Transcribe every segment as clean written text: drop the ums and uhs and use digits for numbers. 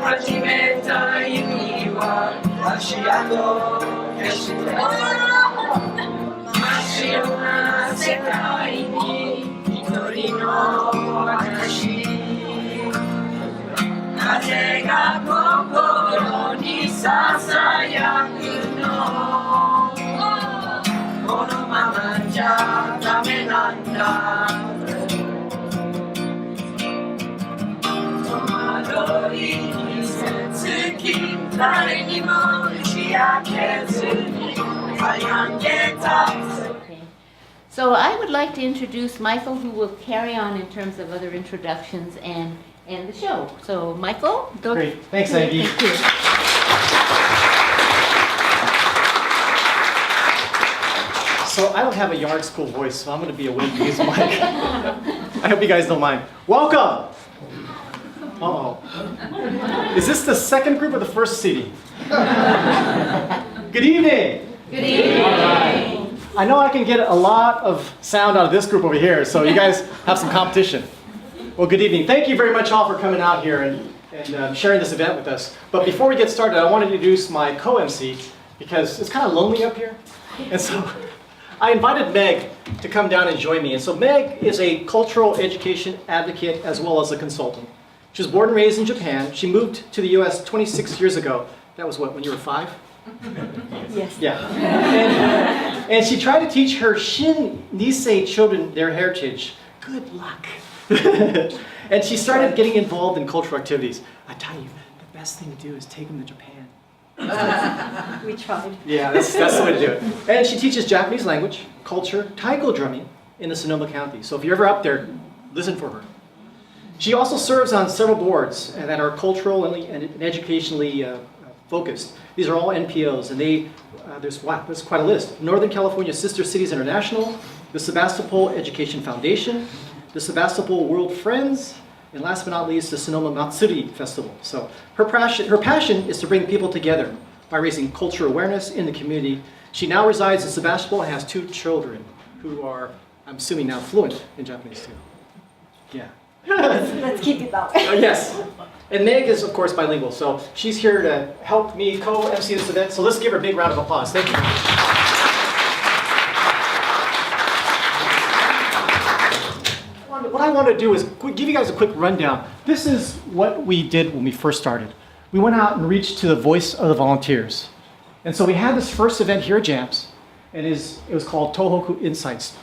始めた夢は足跡消して真っ白な世界に一人の私風が心にささやくのこのままじゃダメなんだ戸惑いにせつき誰にも打ち明けずに悩んでた So I would like to introduce Michael, who will carry on in terms of other introductions and the show. So Michael, great. Thanks, Ivy. Thank you. So I don't have a yard school voice, so I'm going to be a way to use the mic. I hope you guys don't mind. Welcome. Uh-oh. Is this the second group or the first CD? Good evening. Good evening. All right. I know I can get a lot of sound out of this group over here, so you guys have some competition. Well, good evening. Thank you very much all for coming out here and sharing this event with us. But before we get started, I want to introduce my co-MC because it's kind of lonely up here. And so I invited Meg to come down and join me. And so Meg is a cultural education advocate as well as a consultant. She was born and raised in Japan. She moved to the US 26 years ago. That was what, when you were 5? Yes. Yeah. And she tried to teach her Shin Nisei children their heritage. Good luck. And she started getting involved in cultural activities. I tell you, the best thing to do is take them to Japan. We tried. Yeah, that's the way to do it. And she teaches Japanese language, culture, taiko drumming in the Sonoma County. So if you're ever up there, listen for her. She also serves on several boards that are culturally and educationally focused. These are all NPOs, and there's quite a list. Northern California Sister Cities International, the Sebastopol Education Foundation, the Sebastopol World Friends, and last but not least, the Sonoma Matsuri Festival. So her passion is to bring people together by raising cultural awareness in the community. She now resides in Sebastopol and has 2 children who are, I'm assuming now, fluent in Japanese too. Yeah. Let's keep it that way. Yes. And Meg is, of course, bilingual, so she's here to help me co-MC this event. So let's give her a big round of applause. Thank you. What I want to do is give you guys a quick rundown. This is what we did when we first started. We went out and reached to the voice of the volunteers. And so we had this first event here at JAMS, and it was called Tohoku Insights.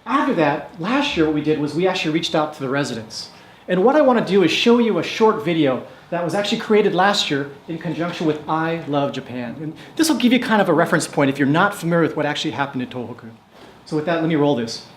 After that, last year what we did was we actually reached out to the residents. And what I want to do is show you a short video that was actually created last year in conjunction with I Love Japan. And this will give you kind of a reference point if you're not familiar with what actually happened in Tohoku. So with that, let me roll this.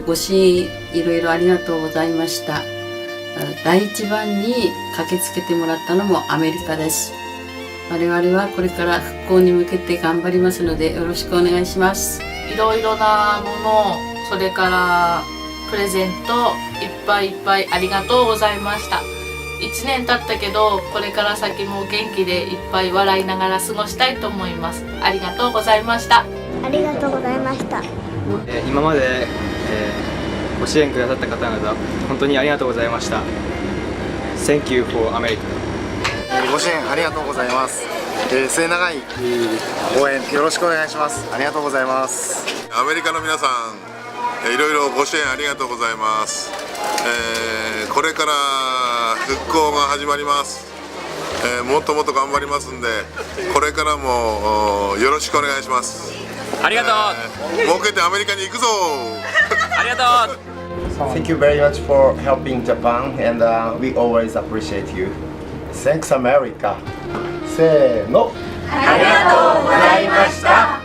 ご支援いろいろありがとうございました。第一番に駆けつけてもらったのもアメリカです。我々はこれから復興に向けて頑張りますのでよろしくお願いします。いろいろなもの、それからプレゼントいっぱいいっぱいありがとうございました。1年経ったけどこれから先も元気でいっぱい笑いながら過ごしたいと思います。ありがとうございました。ありがとうございました。今まで、ご支援くださった方々本当にありがとうございました。 Thank you for America。 ご支援ありがとうございます。末永い応援よろしくお願いします。ありがとうございます。アメリカの皆さん、いろいろご支援ありがとうございます。これから復興が始まります。もっともっと頑張りますんで、これからもよろしくお願いします。ありがとう。儲けてアメリカに行くぞ。ありがとう。 Thank you very much for helping Japan and we always appreciate you. Thanks America. せーの。ありがとうございました。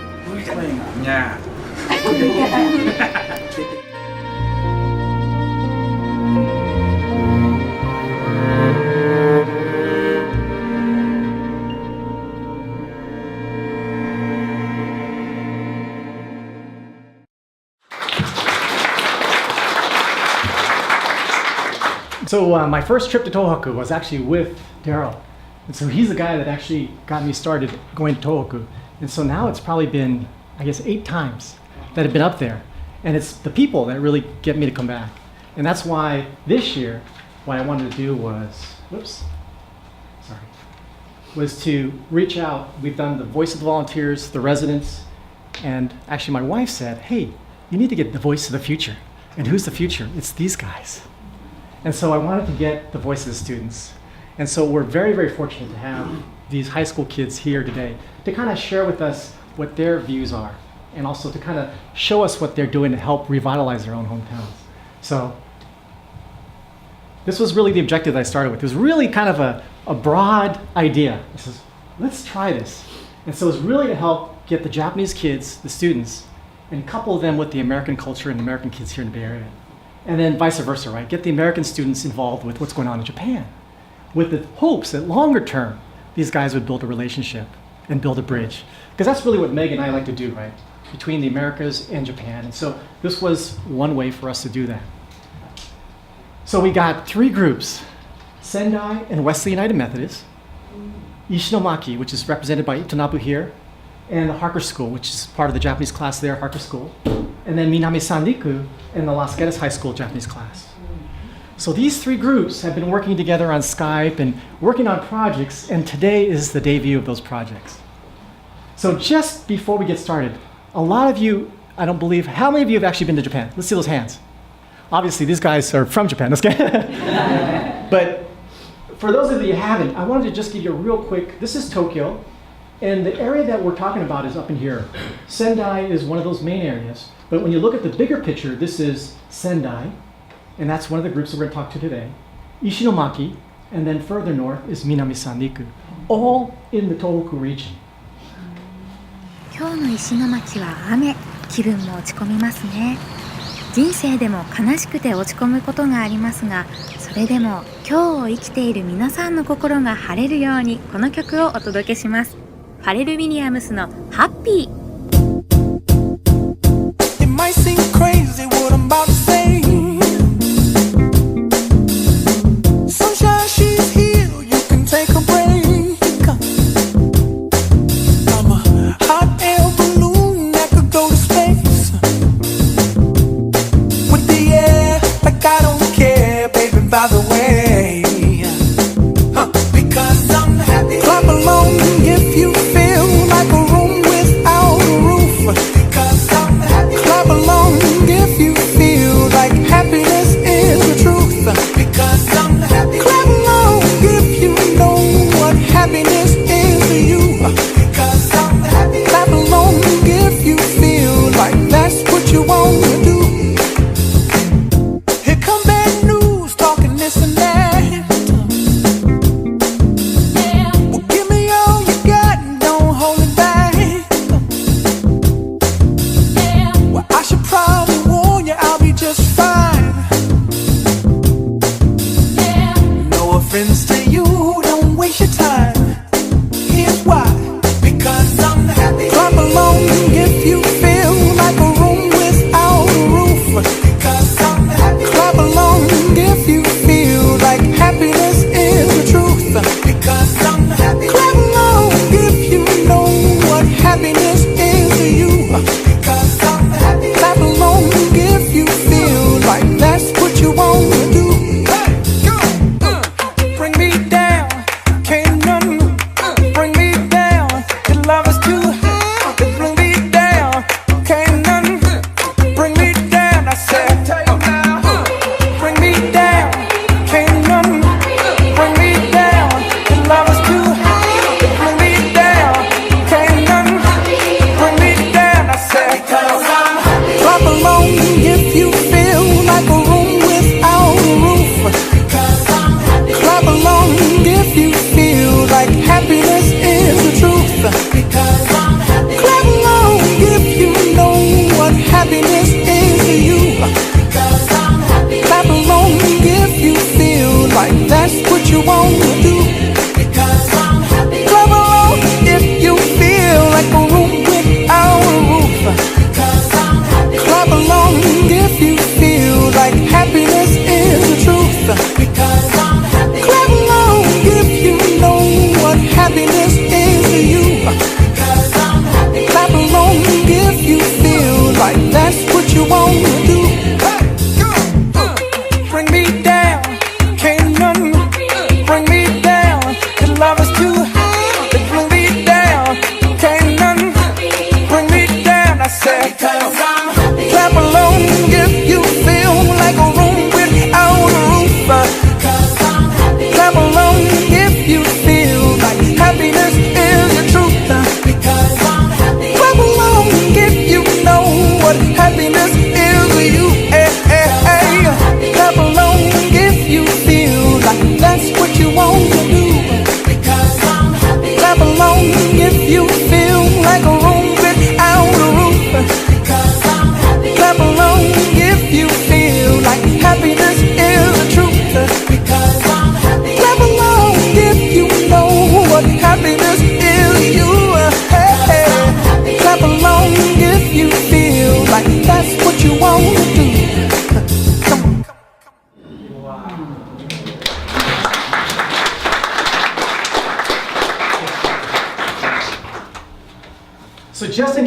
So my first trip to Tohoku was actually with Daryl. And so he's the guy that actually got me started going to Tohoku. And so now it's probably been, I guess, 8 times that I've been up there. And it's the people that really get me to come back. And that's why this year, what I wanted to do was, was to reach out. We've done the Voice of the Volunteers, the residents, and actually my wife said, hey, you need to get the voice of the future. And who's the future? It's these guys. And so I wanted to get the voice of the students. And so we're very, very fortunate to have these high school kids here today to kind of share with us what their views are and also to kind of show us what they're doing to help revitalize their own hometowns. So this was really the objective that I started with. It was really kind of a broad idea. It says, let's try this. And so it was really to help get the Japanese kids, the students, and couple them with the American culture and American kids here in the Bay Area. And then vice versa, right? Get the American students involved with what's going on in Japan, with the hopes that longer term, these guys would build a relationship and build a bridge. Because that's really what Meg and I like to do, right? Between the Americas and Japan. And so this was one way for us to do that. So we got 3 groups, Sendai and Wesley United Methodist, Ishinomaki, which is represented by Itonabu here, and the Harker School, which is part of the Japanese class there, Harker School, and then Minami Sanriku and the Las Vegas High School Japanese class. So these 3 groups have been working together on Skype and working on projects, and today is the debut of those projects. So just before we get started, a lot of you, I don't believe, how many of you have actually been to Japan? Let's see those hands. Obviously, these guys are from Japan, let's get But for those of you who haven't, I wanted to just give you a real quick, this is Tokyo, and the area that we're talking about is up in here. Sendai is one of those main areas, but when you look at the bigger picture, this is Sendai, and that's one of the groups that we're going to talk to today. Ishinomaki, and then further north is Minami Sanriku, all in the Tohoku region. 今日の石巻は雨、気分も落ち込みますね。人生でも悲しくて落ち込むことがありますが、それでも今日を生きている皆さんの心が晴れるようにこの曲をお届けします。ファレル・ウィリアムスのハッピー。It might seem crazy what I'm about to say. Sunshine, she's here, you can take a break. I'm a hot air balloon that could go to space. With the air, like I don't care, baby, by the way. Because I'm happy. Clap along if you feel like a room without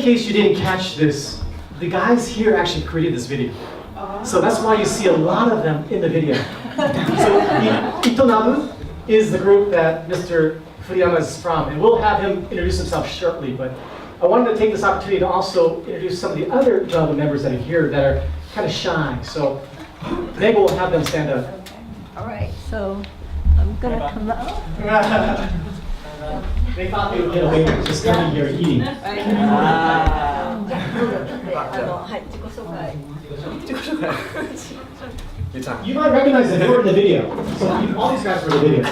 case you didn't catch this, the guys here actually created this video. So that's why you see a lot of them in the video. So Itonabu is the group that Mr. Furiyama is from, and we'll have him introduce himself shortly, but I wanted to take this opportunity to also introduce some of the other Itonabu members that are here that are kind of shy. So maybe we'll have them stand up. All right, so I'm gonna come up. They thought they would get away with just coming here eating. You might recognize them, they were in the video. So all these guys were in the video.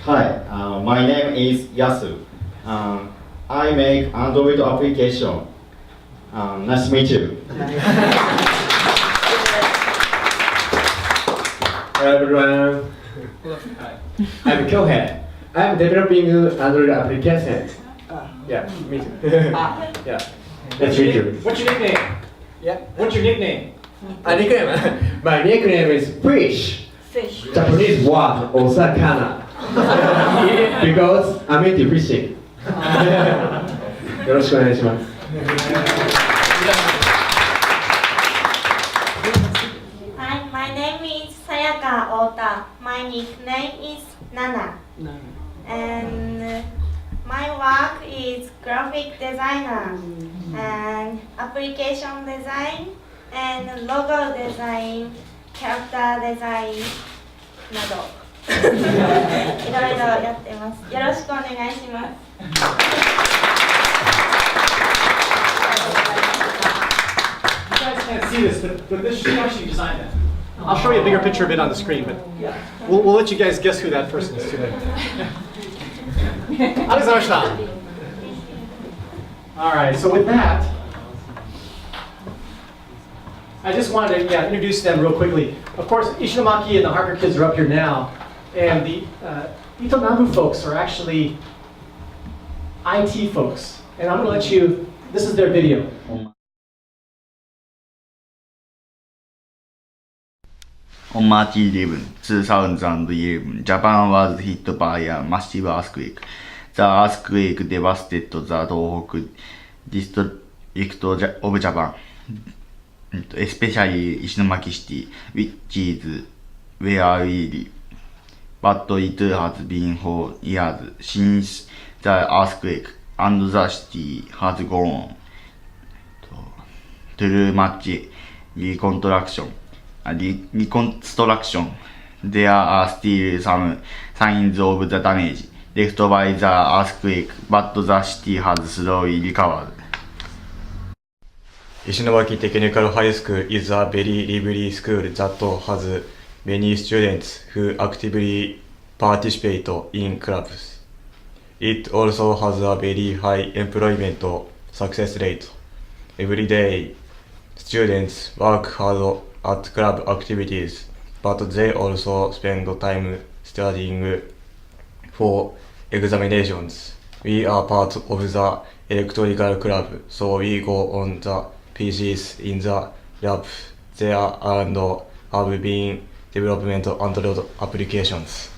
Hi, my name is Yasu. I make Android application. Nice to meet you. Hello everyone. I'm Kyohei. I'm developing Android application. Yeah, me too. Yeah. Nice to meet you. What's your nickname? Yeah. What's your nickname? Nickname? My nickname is Fish. Fish. Japanese word Osakana. Because I'm into fishing. よろしくお願いします。Hi, my name is Sayaka Ota. My nickname is Nana. And my work is graphic designer and application design and logo design, character design などいろいろやってます。よろしくお願いします。You guys can't see this, but this she actually designed that. I'll show you a bigger picture of it on the screen, but we'll let you guys guess who that person is today. All right, so with that, I just wanted to introduce them real quickly. Of course, Ishinomaki and the Harker kids are up here now, and the Itonabu folks are actually IT folks. And I'm going to let you, this is their video. On March 11, 2011, Japan was hit by a massive earthquake. The earthquake devastated the Tohoku district of Japan, especially Ishinomaki city, which is where we live. But it has been 4 years since the earthquake, and the city has gone through much reconstruction. There are still some signs of the damage left by the earthquake, but the city has slowly recovered. Ishinomaki Technical High School is a very lively school that has many students who actively participate in clubs. It also has a very high employment success rate. Every day, students work hard at club activities, but they also spend time studying for examinations. We are part of the electrical club, so we go on the PCs in the lab there and have been development Android applications.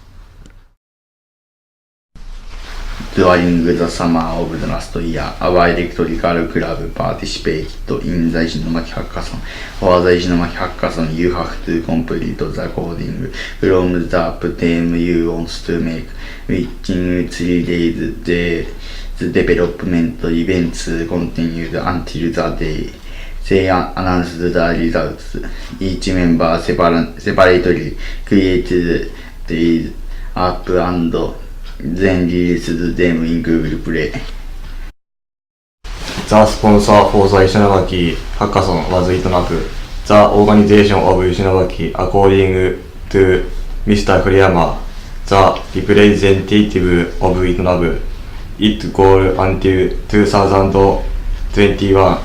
During the summer of the last year, our electrical club participated in the Ishinomaki Hackathon. For the Ishinomaki Hackathon, you have to complete the coding from the theme you want to make. Within 3 days, the development events continued until the day they announced the results. Each member separately created the app and then released them in Google Play. The sponsor for the Ishinomaki Hackathon was Itonabu. The organization of Ishinomaki, according to Mr. Furiyama, the representative of Itonabu, its goal until 2021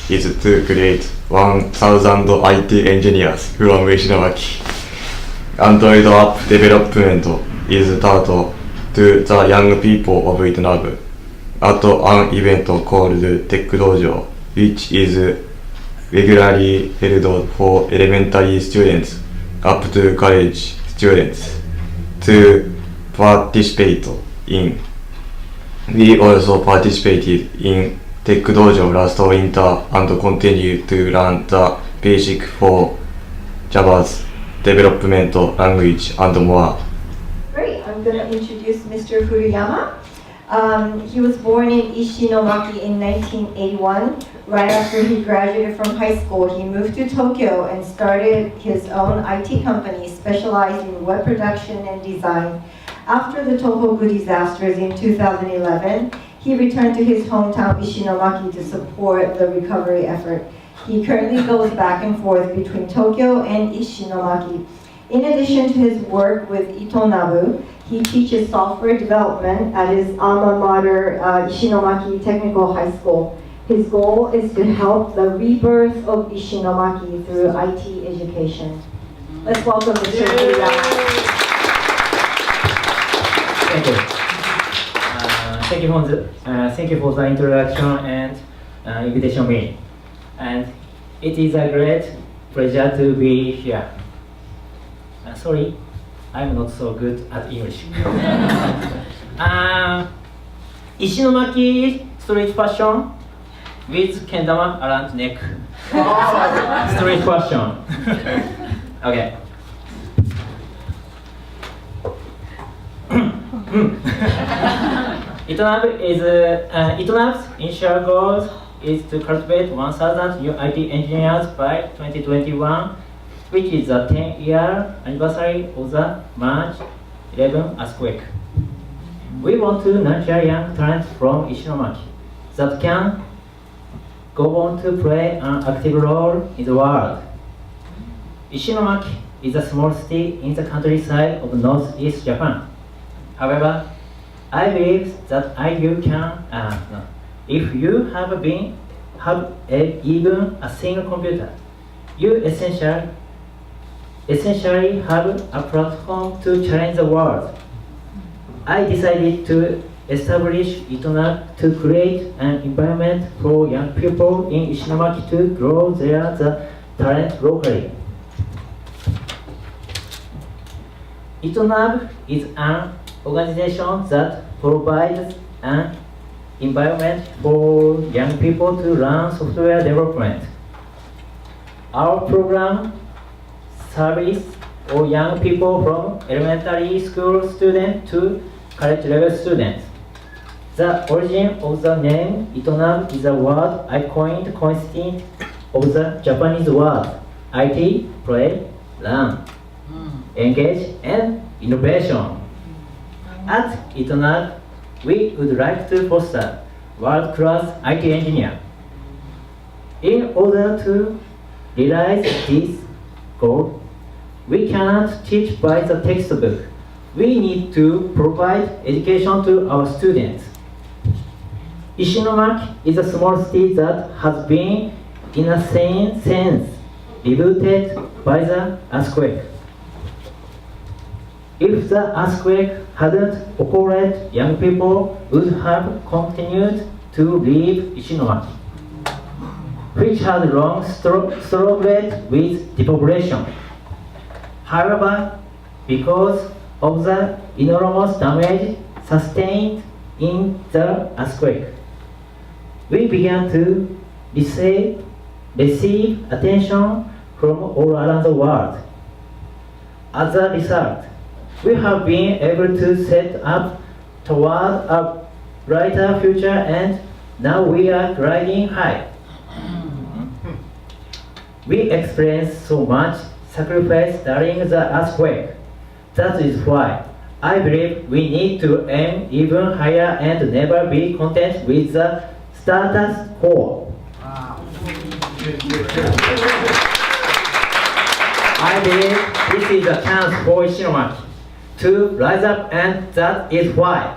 is to create 1,000 IT engineers from Ishinomaki. Android app development is taught to the young people of Itonabu at an event called Tech Dojo, which is regularly held for elementary students up to college students. to participate in. We also participated in Tech Dojo last winter and continue to learn the basic for Java's development language and more. Great, I'm going to introduce Mr. Furuyama. He was born in Ishinomaki in 1981. Right after he graduated from high school, he moved to Tokyo and started his own IT company specialized in web production and design. After the Tohoku disasters in 2011, he returned to his hometown Ishinomaki to support the recovery effort. He currently goes back and forth between Tokyo and Ishinomaki. In addition to his work with Itonabu, he teaches software development at his alma mater, Ishinomaki Technical High School. His goal is to help the rebirth of Ishinomaki through IT education. Let's welcome Mr. Furuyama. Thank you. Thank you for the introduction and invitation me. And it is a great pleasure to be here. Sorry, I'm not so good at English. Ishinomaki street fashion with kendama around neck. Street fashion. Okay. Itonabu's initial goal is to cultivate 1,000 new IT engineers by 2021, which is the 10-year anniversary of the March 11 earthquake. We want to nurture young talent from Ishinomaki that can go on to play an active role in the world. Ishinomaki is a small city in the countryside of northeast Japan. However, I believe that if you have even a single computer, you essentially have a platform to challenge the world. I decided to establish Itonabu to create an environment for young people in Ishinomaki to grow their talent locally. Itonabu is an organization that provides an environment for young people to learn software development. Our program serves all young people from elementary school students to college level students. The origin of the name Itonabu is a word I coined consisting of the Japanese word IT, play, learn, engage, and innovation. At Itonabu, we would like to foster world-class IT engineer. In order to realize this goal, we cannot teach by the textbook. We need to provide education to our students. Ishinomaki is a small city that has been, in a sense, rebooted by the earthquake. If the earthquake hadn't occurred, young people would have continued to live Ishinomaki, which had long struggled with depopulation. However, because of the enormous damage sustained in the earthquake, we began to receive attention from all around the world. As a result, we have been able to set up toward a brighter future, and now we are riding high. We experienced so much sacrifice during the earthquake. That is why I believe we need to aim even higher and never be content with the status quo. I believe this is a chance for Ishinomaki to rise up, and that is why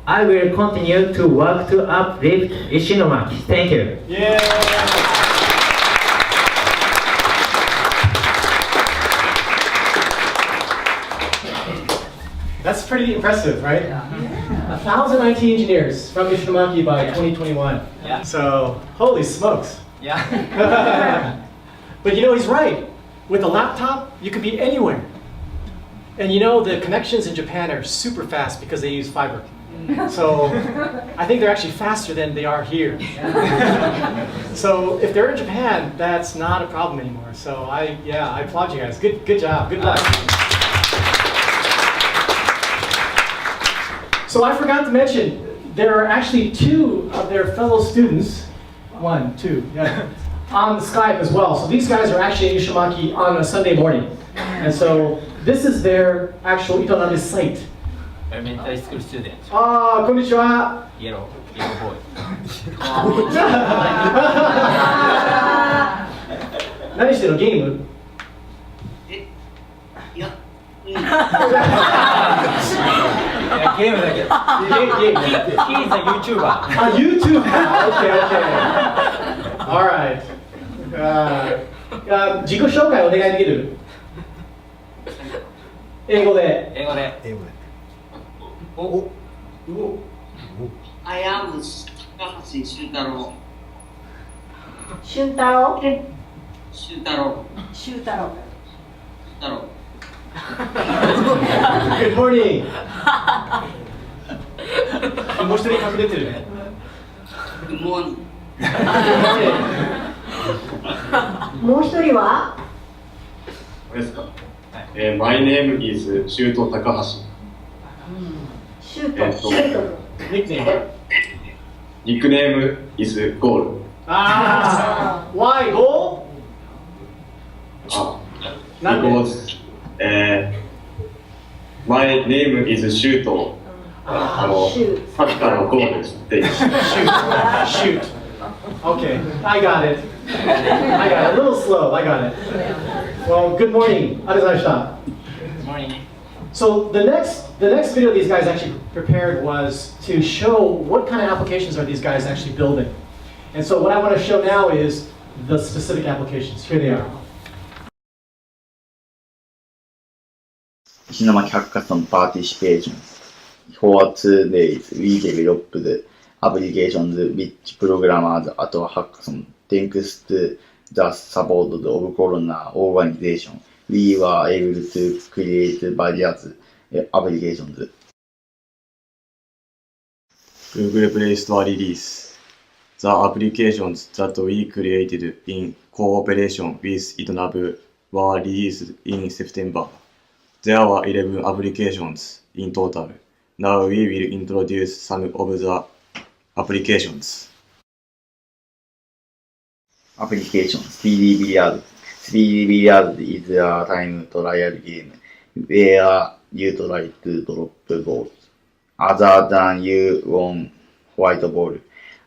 I will continue to work to uplift Ishinomaki. Thank you. Yeah. That's pretty impressive, right? Yeah. 1,000 IT engineers from Ishinomaki by 2021. Yeah. So, holy smokes. Yeah. But you know, he's right. With a laptop, you could be anywhere. And you know, the connections in Japan are super fast because they use fiber. So I think they're actually faster than they are here. So if they're in Japan, that's not a problem anymore. So I applaud you guys. Good job. Good luck. So I forgot to mention, there are actually 2 of their fellow students, 1, 2, yeah, on Skype as well. So these guys are actually in Ishinomaki on a Sunday morning. And so this is their actual Itonabu site. Elementary school student. Ah, konnichiwa. Yellow boy. 何してるの？ゲーム？ゲームだけど。ゲーム。He's a YouTuber. あ、YouTuber. Okay. Alright. 自己紹介お願いできる？英語で。英語で。I am 高橋俊太郎。俊太郎。俊太郎。俊太郎。太郎。Good morning. もう一人隠れてるね。Good morning. もう一人は？これですか。My name is シュート高橋。シュート。ニックネーム。ニックネーム is ゴール。ああ。Why ゴー？because my name is シュート。サッカーのゴールって。Shoot. Okay, I got it. I got it. A little slow. I got it. Well, good morning. ありがとうございました。Good morning. So the next video these guys actually prepared was to show what kind of applications are these guys actually building. And so what I want to show now is the specific applications. Here they are. 石巻ハッカソンパーティシペーション For 2 days, we developed applications which programmers at Hackathon thanks to the support of Corona organization. We were able to create various applications. Google Play Store release. The applications that we created in cooperation with Itonabu were released in September. There were 11 applications in total. Now we will introduce some of the applications. Application Speedy Billiard. Speedy Billiard is a time trial game where you try to drop balls. Other than you won white ball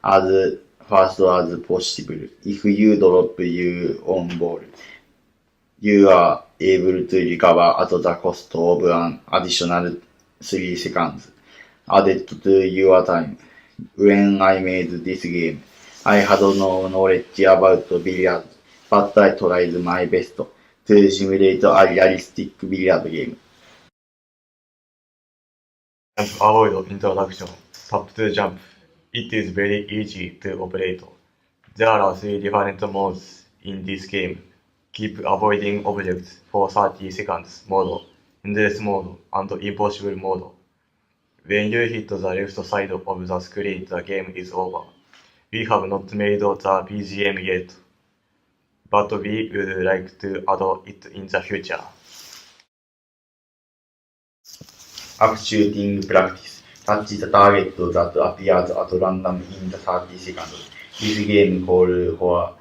as fast as possible. If you drop your own ball, you are able to recover at the cost of an additional 3 seconds added to your time. When I made this game, I had no knowledge about billiards, but I tried my best to simulate a realistic billiard game. Jump avoid introduction. Tap to jump. It is very easy to operate. There are 3 different modes in this game. Keep avoiding objects for 30 seconds mode, endless mode, and impossible mode. When you hit the left side of the screen, the game is over. We have not made the BGM yet, but we would like to add it in the future. Up shooting practice. Touch the target that appears at random in the 30 seconds. This game calls for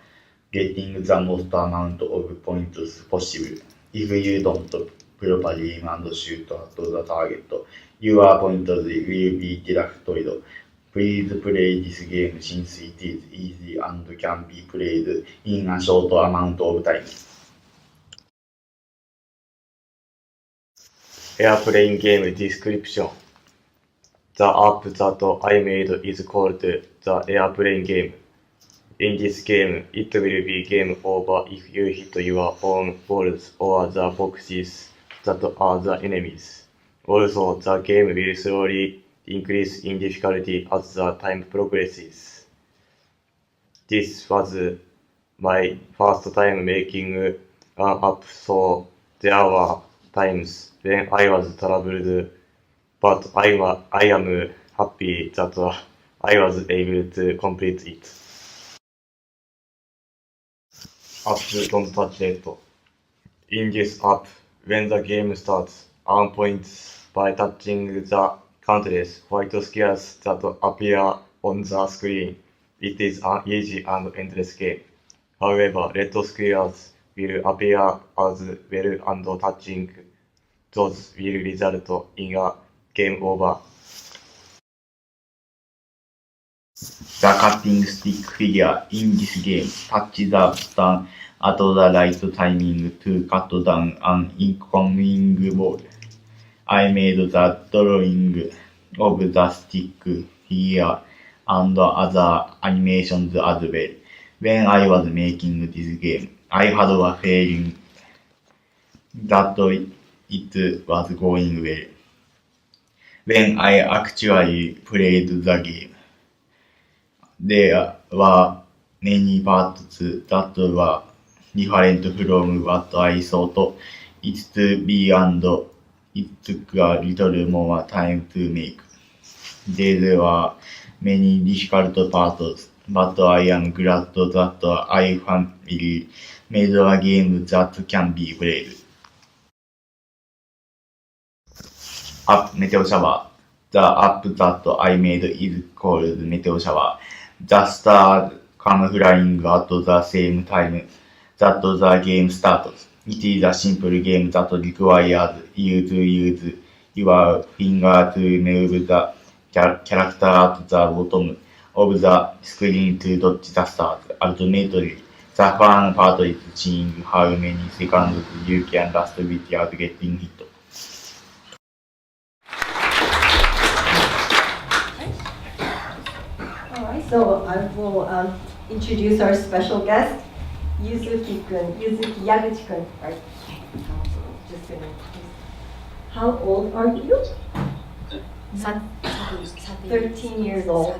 getting the most amount of points possible. If you don't properly aim and shoot at the target, your points will be deducted. Please play this game since it is easy and can be played in a short amount of time. Airplane game description. The app that I made is called the Airplane game. In this game, it will be game over if you hit your own balls or the boxes that are the enemies. Also, the game will slowly increase in difficulty as the time progresses. This was my first time making an app, so there were times when I was troubled, but I am happy that I was able to complete it. App don't touch it. In this app, when the game starts, earn points by touching the countless white squares that appear on the screen. It is an easy and endless game. However, red squares will appear as well and touching those will result in a game over. The cutting stick figure in this game touches the button at the right timing to cut down an incoming ball. I made the drawing of the stick figure and other animations as well. When I was making this game, I had a feeling that it was going well. When I actually played the game, there were many parts that were different from what I thought it to be, and it took a little more time to make. There were many difficult parts, but I am glad that I finally made a game that can be played. App Meteor Shower. The app that I made is called Meteor Shower. The stars come flying at the same time that the game starts. It is a simple game that requires you to use your finger to move the character at the bottom of the screen to dodge the stars. Ultimately, the fun part is seeing how many seconds you can last without getting hit. So I will introduce our special guest, Yuzuki Yaguchi-kun. Right? Just gonna. How old are you? 13 years old.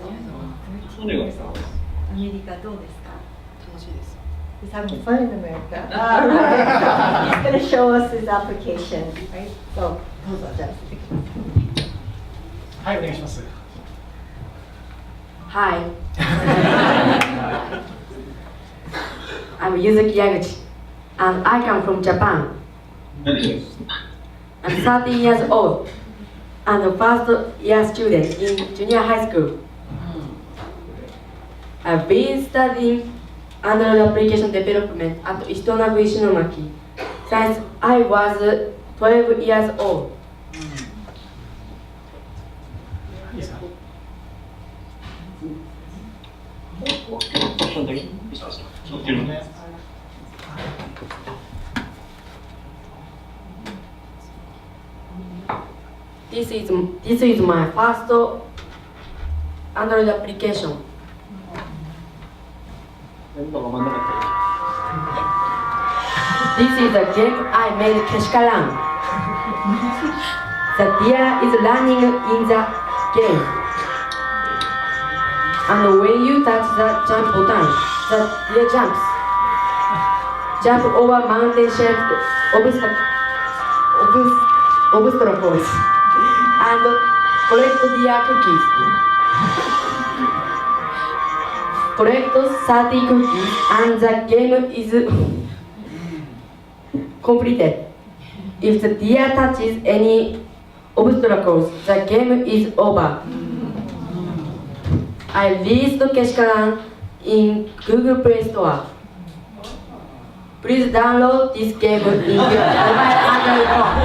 13 years old. アメリカどうですか？楽しいです。He's having fun in America. All right. He's going to show us his application. Right? So, どうぞじゃあ。はい、お願いします。Hi. I'm Yuzuki Yaguchi, and I come from Japan. I'm 13 years old, and a first year student in junior high school. I've been studying Android application development at Itonabu Ishinomaki since I was 12 years old. This is my first Android application. This is a game I made Keshkaran. The deer is running in the game. And when you touch the jump button, the deer jumps. Jump over mountain-shaped obstacles and collect deer cookies. Collect 30 cookies and the game is completed. If the deer touches any obstacles, the game is over. I released Keshkaran in Google Play Store. Please download this game in your mobile Android phone.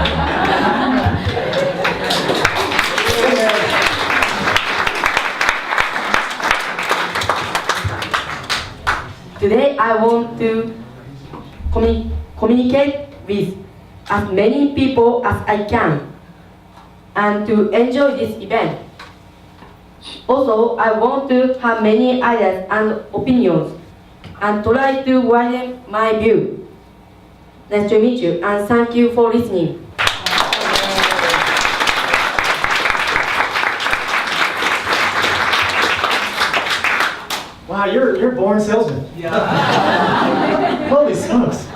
Today I want to communicate with as many people as I can and to enjoy this event. Also, I want to have many ideas and opinions and try to widen my view. Nice to meet you and thank you for listening. Wow, you're a born salesman. Yeah. Holy smokes.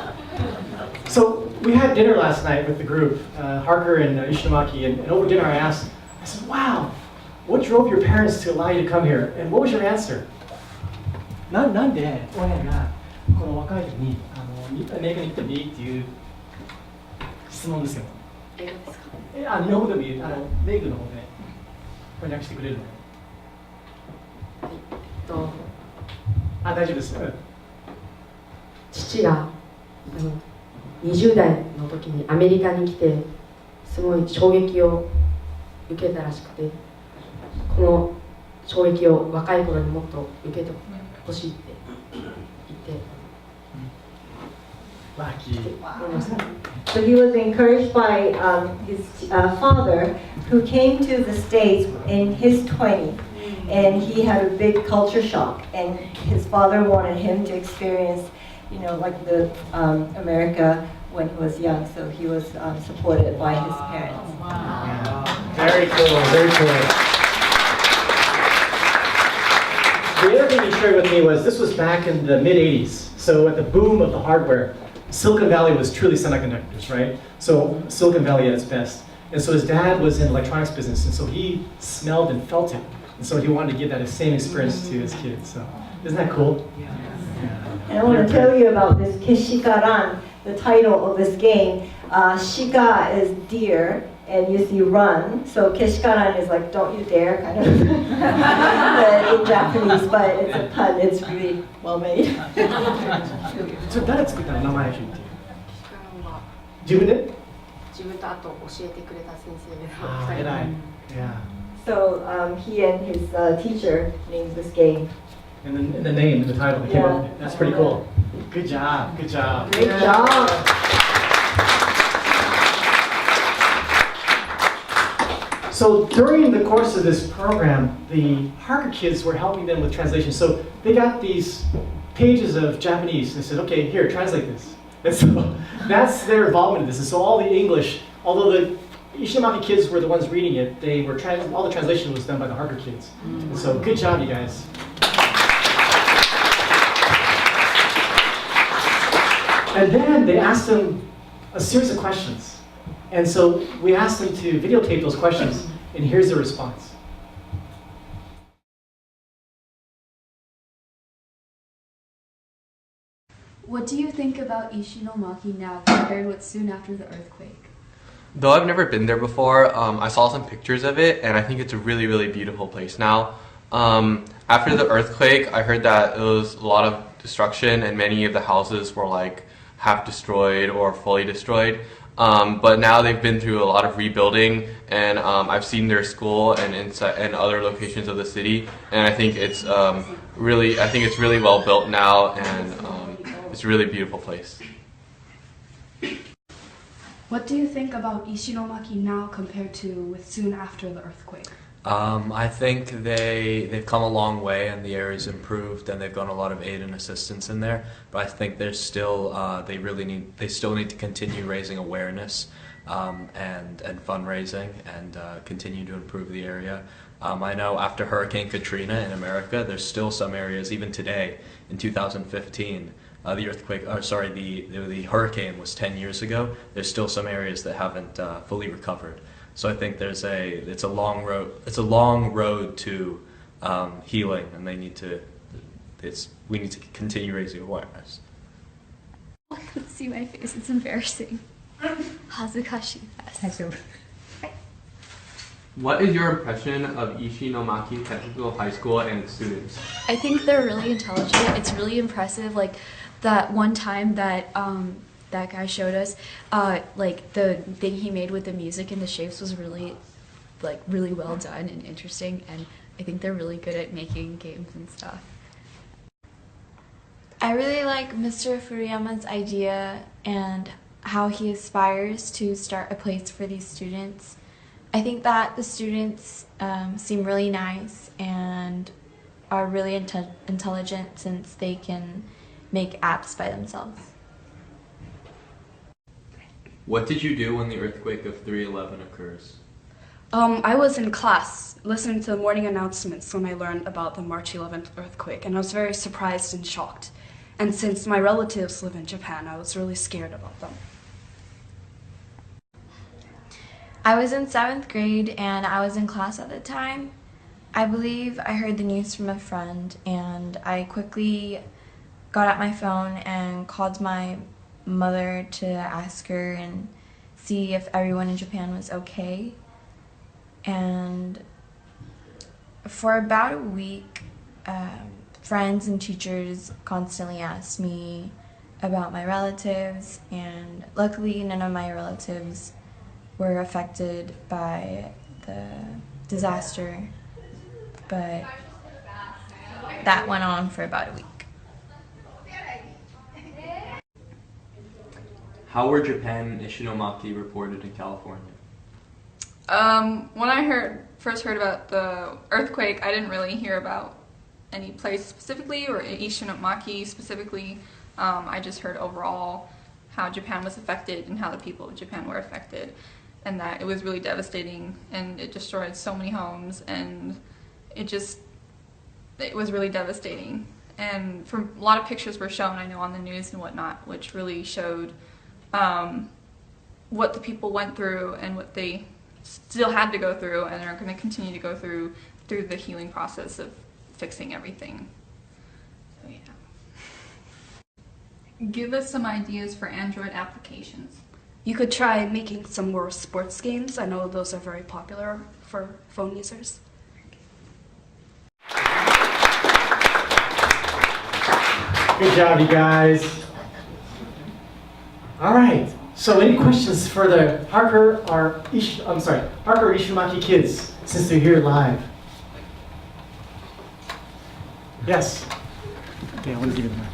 So we had dinner last night with the group, Harker and Ishinomaki, and over dinner I said, wow, what drove your parents to allow you to come here? And what was your answer? なんで親がこの若い時にアメリカに行ってもいいっていう質問ですよ。英語ですか？日本語でもいい。メイクの方で翻訳してくれるの。大丈夫です。父が20代の時にアメリカに来てすごい衝撃を受けたらしくて、この衝撃を若い頃にもっと受けてほしいって言って。So he was encouraged by his father, who came to the States in his 20s, and he had a big culture shock. And his father wanted him to experience, like the America when he was young. So he was supported by his parents. Wow. Very cool. Very cool. The other thing he shared with me was this was back in the mid 80s. So at the boom of the hardware. Silicon Valley was truly semiconductors, right? So Silicon Valley at its best. And so his dad was in electronics business, and so he smelled and felt it. And so he wanted to give that same experience to his kids. So isn't that cool? Yeah. And I want to tell you about this Keshikaran, the title of this game. Shika is deer, and you see run. So Keshikaran is like don't you dare kind of in Japanese, but it's a pun. It's really well made. それ誰作ったの？名前聞いて。自分で？自分とあと教えてくれた先生で。偉い。Yeah. So he and his teacher named this game. And the name, the title, came up. That's pretty cool. Good job. Good job. Great job. So during the course of this program, the Harker kids were helping them with translation. So they got these pages of Japanese. They said, okay, here, translate this. And so that's their involvement in this. And so all the English, although the Ishinomaki kids were the ones reading it, they were all the translation was done by the Harker kids. And so good job, you guys. And then they asked them a series of questions. And so we asked them to videotape those questions, and here's the response. What do you think about Ishinomaki now compared with soon after the earthquake? Though I've never been there before, I saw some pictures of it, and I think it's a really, really beautiful place now. After the earthquake, I heard that it was a lot of destruction, and many of the houses were like half destroyed or fully destroyed. But now they've been through a lot of rebuilding, and I've seen their school and other locations of the city, and I think it's really well built now, and it's a really beautiful place. What do you think about Ishinomaki now compared to with soon after the earthquake? I think they've come a long way, and the area's improved, and they've gotten a lot of aid and assistance in there. But I think there's still they still need to continue raising awareness and fundraising and continue to improve the area. I know after Hurricane Katrina in America, there's still some areas even today in 2015. The hurricane was 10 years ago. There's still some areas that haven't fully recovered. So I think it's a long road. It's a long road to healing, and we need to continue raising awareness. Let's see my face. It's embarrassing. Hazukashi. What is your impression of Ishinomaki Technical High School and its students? I think they're really intelligent. It's really impressive. Like that one time that that guy showed us, like the thing he made with the music and the shapes was really well done and interesting, and I think they're really good at making games and stuff. I really like Mr. Furuyama's idea and how he aspires to start a place for these students. I think that the students seem really nice and are really intelligent since they can make apps by themselves. What did you do when the earthquake of 3/11 occurs? I was in class listening to the morning announcements when I learned about the March 11th earthquake, and I was very surprised and shocked. And since my relatives live in Japan, I was really scared about them. I was in 7th grade and I was in class at the time. I believe I heard the news from a friend and I quickly got out my phone and called my mother to ask her and see if everyone in Japan was okay. And for about a week, friends and teachers constantly asked me about my relatives, and luckily none of my relatives were affected by the disaster, but that went on for about a week. How were Japan and Ishinomaki reported in California? When I first heard about the earthquake, I didn't really hear about any place specifically or Ishinomaki specifically. I just heard overall how Japan was affected and how the people of Japan were affected, and that it was really devastating and it destroyed so many homes, and it was really devastating. And from a lot of pictures were shown, I know, on the news and whatnot, which really showed what the people went through and what they still had to go through and are going to continue to go through the healing process of fixing everything. So yeah. Give us some ideas for Android applications. You could try making some more sports games. I know those are very popular for phone users. Good job, you guys. All right. So, any questions for the Harker or Ishinomaki kids since they're here live? Yes. Okay, I want to give you the mic.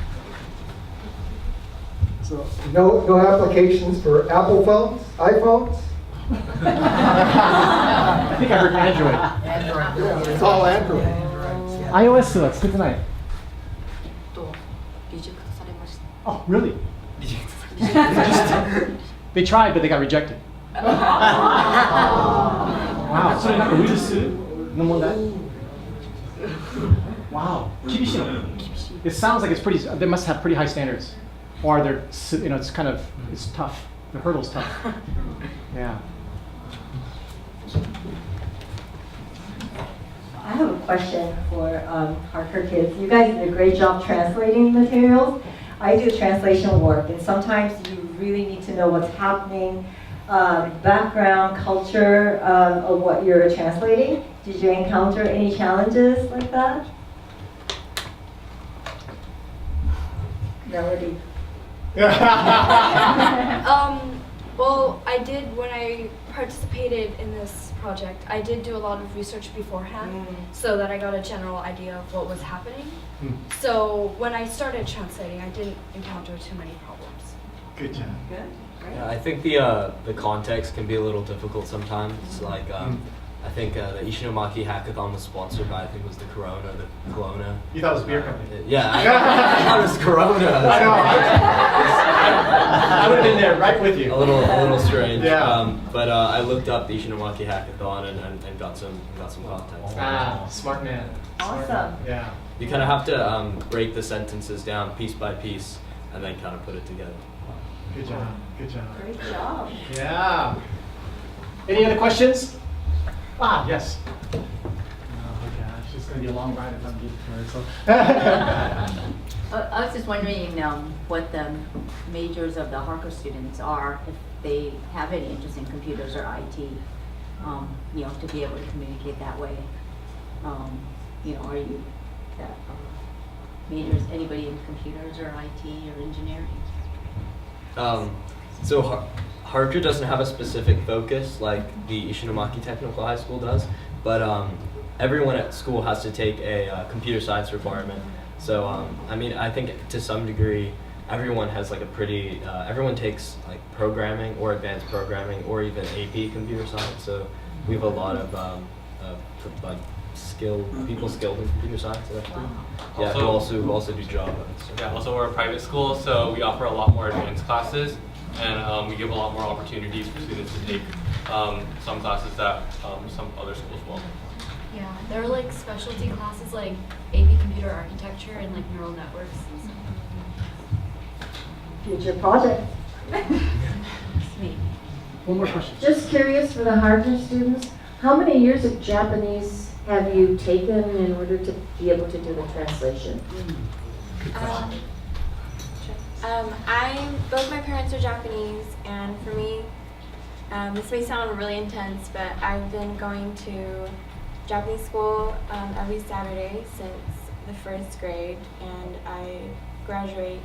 So, no applications for Apple phones, iPhones? I think I heard Android. Yeah, it's all Android. iOS は作ってない。Oh, really? They tried, but they got rejected. Wow. それなんかウイルスの問題? Wow. 厳しいの? It sounds like it's pretty. They must have pretty high standards, or they're, it's kind of, it's tough. The hurdle's tough. Yeah. I have a question for Harker kids. You guys did a great job translating materials. I do translation work, and sometimes you really need to know what's happening, background, culture of what you're translating. Did you encounter any challenges like that? Melody. Well, I did, when I participated in this project, I did do a lot of research beforehand so that I got a general idea of what was happening. So when I started translating, I didn't encounter too many problems. Good job. Good. Great. Yeah, I think the context can be a little difficult sometimes. It's like I think the Ishinomaki hackathon was sponsored by, I think it was the Kelowna. You thought it was a beer company? Yeah, I thought it was Corona. I know. I would have been there right with you. A little strange. Yeah. But I looked up the Ishinomaki hackathon and got some context. Ah, smart man. Awesome. Smart man. Yeah. You kind of have to break the sentences down piece by piece and then kind of put it together. Good job. Good job. Great job. Yeah. Any other questions? Ah, yes. Oh gosh, it's going to be a long ride if I'm getting through it. So. I was just wondering what the majors of the Harker students are, if they have any interest in computers or IT, to be able to communicate that way. Are you majors, anybody in computers or IT or engineering? So Harker doesn't have a specific focus like the Ishinomaki Technical High School does, but everyone at school has to take a computer science requirement. So I think to some degree everyone has like everyone takes like programming or advanced programming or even AP computer science. So we have a lot of like people skilled in computer science actually. Yeah, who also do Java. Yeah, also we're a private school, so we offer a lot more advanced classes, and we give a lot more opportunities for students to take some classes that some other schools won't. Yeah, there are like specialty classes like AP computer architecture and like neural networks and stuff. Future project. Sweet. One more question. Just curious for the Harker students, how many years of Japanese have you taken in order to be able to do the translation? Both my parents are Japanese, and for me, this may sound really intense, but I've been going to Japanese school every Saturday since the 1st grade, and I graduate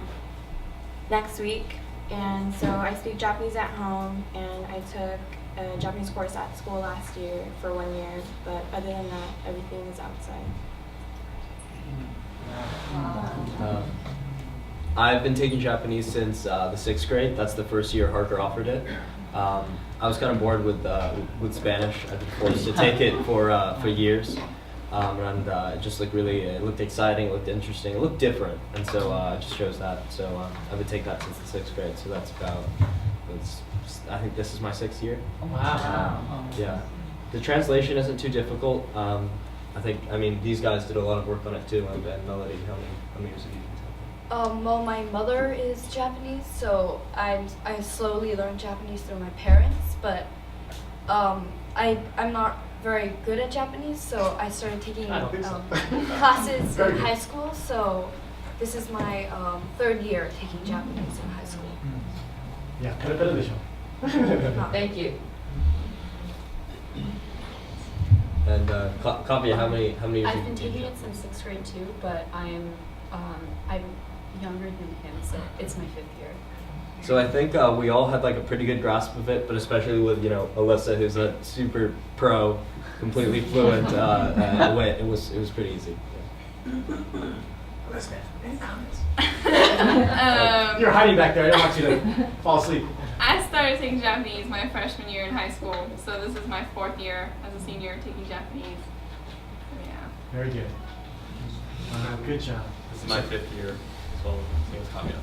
next week. And so I speak Japanese at home, and I took a Japanese course at school last year for 1 year, but other than that, everything is outside. I've been taking Japanese since the 6th grade. That's the first year Harker offered it. I was kind of bored with Spanish. I've been forced to take it for years. And it just looked it looked exciting, it looked interesting, it looked different, and so I just chose that. So I've been taking that since the 6th grade. So I think this is my 6th year. Wow. Yeah, the translation isn't too difficult. I mean, these guys did a lot of work on it too. And Melody, how many years have you been taking? Well, my mother is Japanese, so I slowly learned Japanese through my parents, but I'm not very good at Japanese, so I started taking classes in high school, so this is my 3rd year taking Japanese in high school. Yeah, thank you. And Kavi, how many years I've have you been been taking it since 6th grade too, but I'm younger than him, so it's my 5th year. So I think we all had like a pretty good grasp of it, but especially with Alyssa, who's a super pro, completely fluent. It was pretty easy. Elizabeth, any comments? You're hiding back there. I don't want you to fall asleep. I started taking Japanese my freshman year in high school, so this is my 4th year as a senior taking Japanese. So, yeah. Very good. Good job. This is my 5th year, so same as Kavya.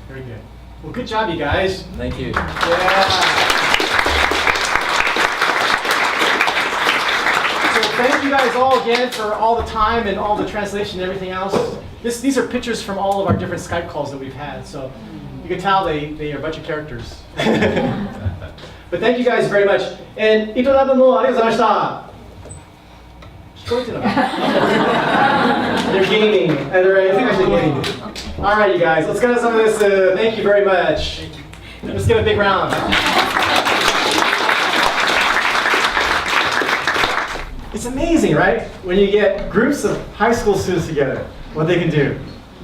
Very good. Well, good job, you guys. Thank you. Yeah. So thank you guys all again for all the time and all the translation and everything else. These are pictures from all of our different Skype calls that we've had. So you can tell they are a bunch of characters. But thank you guys very much. And Itonabu mo arigatou gozaimashita. They're gaming. I think actually gaming. All right, you guys, let's get some of this. Thank you very much. Let's give a big round. It's amazing, right? When you get groups of high school students together, what they can do.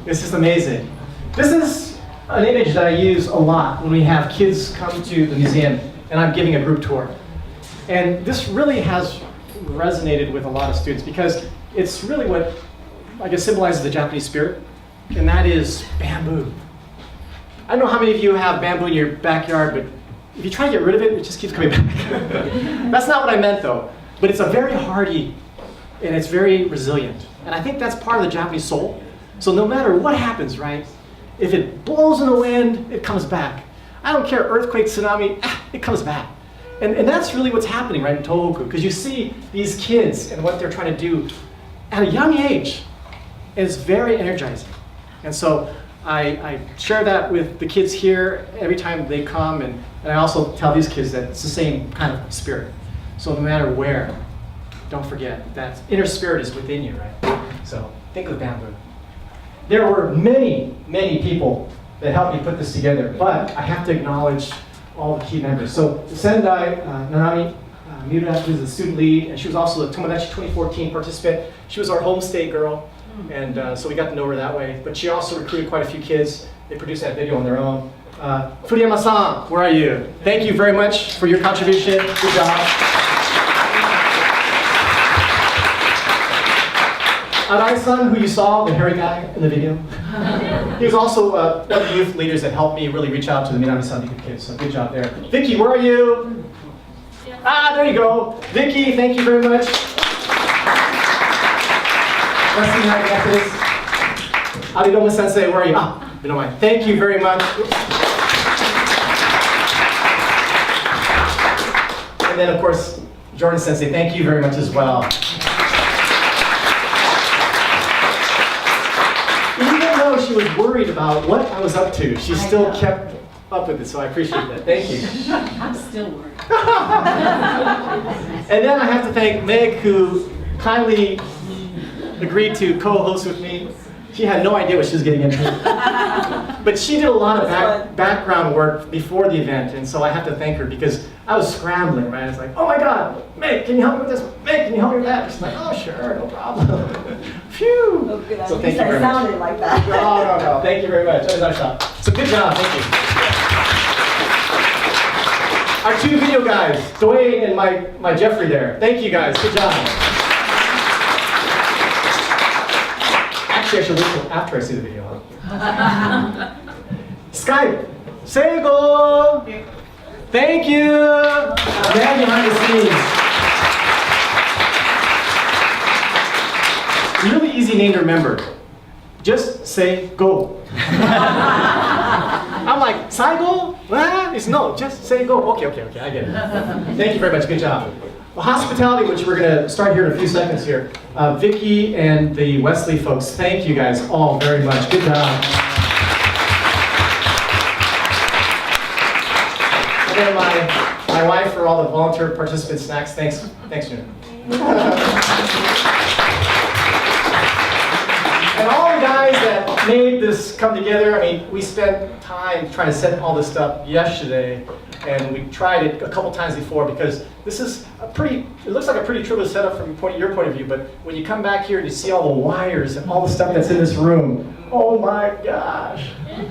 It's just amazing. This is an image that I use a lot when we have kids come to the museum and I'm giving a group tour. And this really has resonated with a lot of students because it's really what I guess symbolizes the Japanese spirit, and that is bamboo. I don't know how many of you have bamboo in your backyard, but if you try to get rid of it, it just keeps coming back. That's not what I meant though, but it's a very hardy and it's very resilient. And I think that's part of the Japanese soul. So no matter what happens, right? If it blows in the wind, it comes back. I don't care, earthquake, tsunami, it comes back. And that's really what's happening right in Tohoku, because you see these kids and what they're trying to do at a young age. It's very energizing. And so I share that with the kids here every time they come, and I also tell these kids that it's the same kind of spirit. So no matter where, don't forget that inner spirit is within you, right? So think of bamboo. There were many, many people that helped me put this together, but I have to acknowledge all the key members. So Sendai Nanami Miura, who's the student lead, and she was also a Tomodachi 2014 participant. She was our home state girl, and so we got to know her that way. But she also recruited quite a few kids. They produced that video on their own. Furiyama-san, where are you? Thank you very much for your contribution. Good job. Arai-san, who you saw, the hairy guy in the video. He was also one of the youth leaders that helped me really reach out to the Minami-san kids, so good job there. Vicky, where are you? Ah, there you go. Vicky, thank you very much. Aridoma-sensei, where are you? Ah, Minami. Thank you very much. And then, of course, Jordan-sensei, thank you very much as well. Even though she was worried about what I was up to, she still kept up with it, so I appreciate that. Thank you. I'm still working. And then I have to thank Meg, who kindly agreed to co-host with me. She had no idea what she was getting into. But she did a lot of background work before the event, and so I have to thank her because I was scrambling, right? It's like, oh my God, Meg, can you help me with this? Meg, can you help me with that? She's like, oh sure, no problem. Phew! Oh, good. So thank you very much. Sounded like that. No. Thank you very much. That was our shot. So good job, thank you. Our two video guys, Dwayne and my Jeffrey there. Thank you guys, good job. Actually, I should wait till after I see the video. Huh? Skype, Seigo! Thank you! Man behind the scenes. Really easy name to remember. Just say go. I'm like, Saigo? What? It's no, just say go. Okay, I get it. Thank you very much, good job. Well, hospitality, which we're going to start here in a few seconds here. Vicky and the Wesley folks, thank you guys all very much. Good job. And then my wife for all the volunteer participant snacks. Thanks, June. And all the guys that made this come together, I mean, we spent time trying to set all this stuff yesterday, and we tried it a couple times before because this is it looks like a pretty trivial setup from your point of view, but when you come back here and you see all the wires and all the stuff that's in this room, oh my gosh.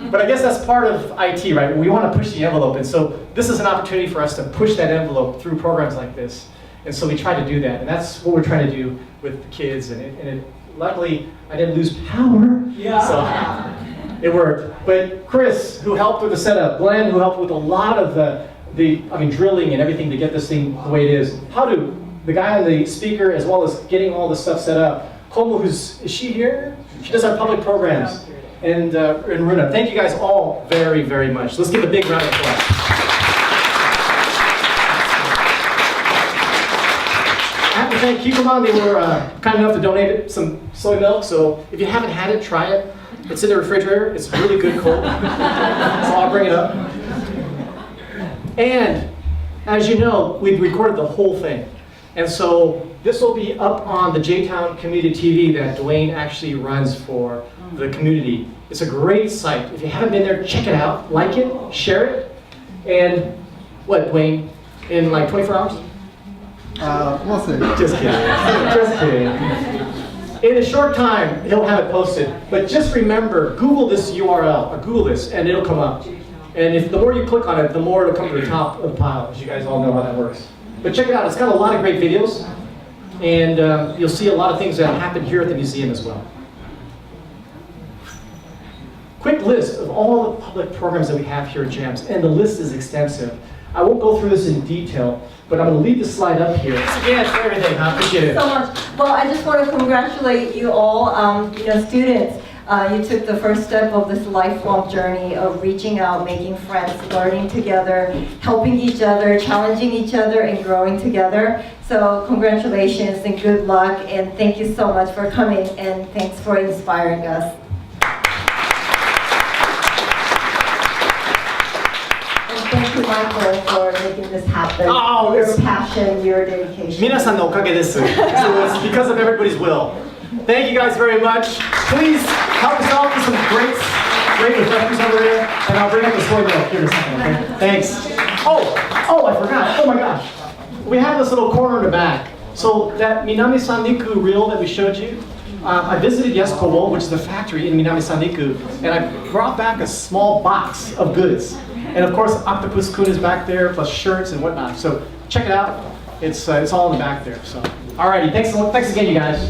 But I guess that's part of IT, right? We want to push the envelope, and so this is an opportunity for us to push that envelope through programs like this. And so we try to do that, and that's what we're trying to do with the kids, luckily, I didn't lose power, so it worked. But Chris, who helped with the setup, Glenn, who helped with a lot of the drilling and everything to get this thing the way it is. Hadu, the guy on the speaker, as well as getting all the stuff set up. Komo, is she here? She does our public programs. And Runa, thank you guys all very, very much. Let's give a big round of applause. I have to thank Kikuman. They were kind enough to donate some soy milk, so if you haven't had it, try it. It's in the refrigerator. It's really good cold. So I'll bring it up. And as you know, we recorded the whole thing. And so this will be up on the J-Town Community TV that Dwayne actually runs for the community. It's a great site. If you haven't been there, check it out. Like it, share it. And what, Dwayne, in like 24 hours? We'll see. Just kidding. Just kidding. In a short time, he'll have it posted. But just remember, Google this URL, or Google this, and it'll come up. And if the more you click on it, the more it'll come to the top of the pile, as you guys all know how that works. But check it out, it's got a lot of great videos, and you'll see a lot of things that happen here at the museum as well. Quick list of all the public programs that we have here at JAMS, and the list is extensive. I won't go through this in detail, but I'm going to leave the slide up here. Thanks again for everything. I appreciate it. So much. Well, I just want to congratulate you all, students. You took the first step of this lifelong journey of reaching out, making friends, learning together, helping each other, challenging each other, and growing together. So congratulations and good luck, and thank you so much for coming, and thanks for inspiring us. Thank you, Michael, for making this happen. Oh, your passion, your dedication. 皆さんのおかげです。So it's because of everybody's will. Thank you guys very much. Please help us out with some great refreshments over there, and I'll bring up the soy milk here in a second, okay? Thanks. Oh, I forgot. Oh my gosh. We have this little corner in the back. So that Minami Sanriku reel that we showed you, I visited Kobo, which is the factory in Minami Sanriku, and I brought back a small box of goods. And of course, Octopus Kun is back there, plus shirts and whatnot. So check it out. It's all in the back there. So, alrighty, thanks again, you guys.